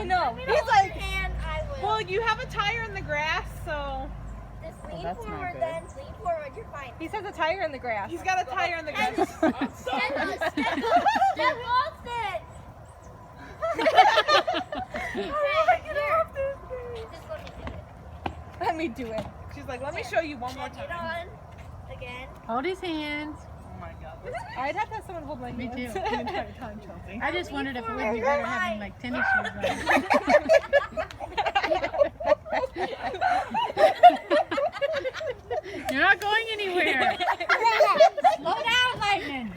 I know. He's like, hand, I will. Well, you have a tire in the grass, so Just lean that's not forward good. then. Lean forward, you're fine. he says a tire in the grass. he's got a tire in the grass. Step off it. Let me do it. She's like, let me show you one more Get time. on again. Hold his hands. Oh my God. I'd have to have someone hold my Me hands. too. The entire time, Chelsea. I just wondered if it would be better having like tennis shoes on. You're not going anywhere. Slow down, Lightning.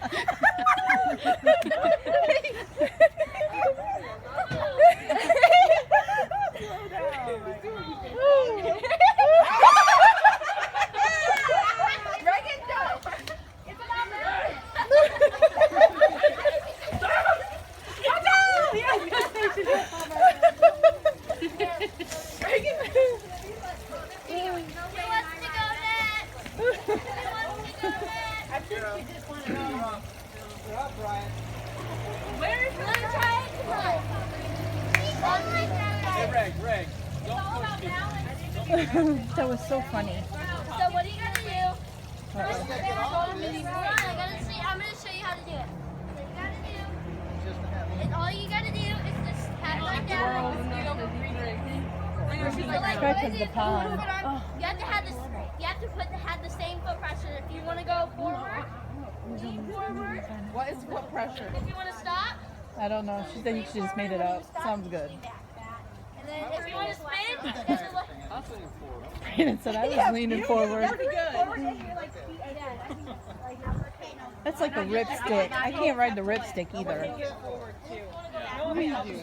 Greg, don't push it. That was so funny. So what are you gonna do? I'm gonna show you how to do it. So you gotta do, and all you gotta do is just pat it like that. So like what I Stretches do, the pond. you have to have this. You have to have the same foot pressure. If you want to go forward, lean forward. What is foot pressure? If you want to stop, I don't know. She said she just made it up. Sounds good. and then if you want to spin, you have to look. Brandon said I was leaning forward. Pretty good. That's like the ripstick. I can't ride the ripstick either. Forward too. No, you do.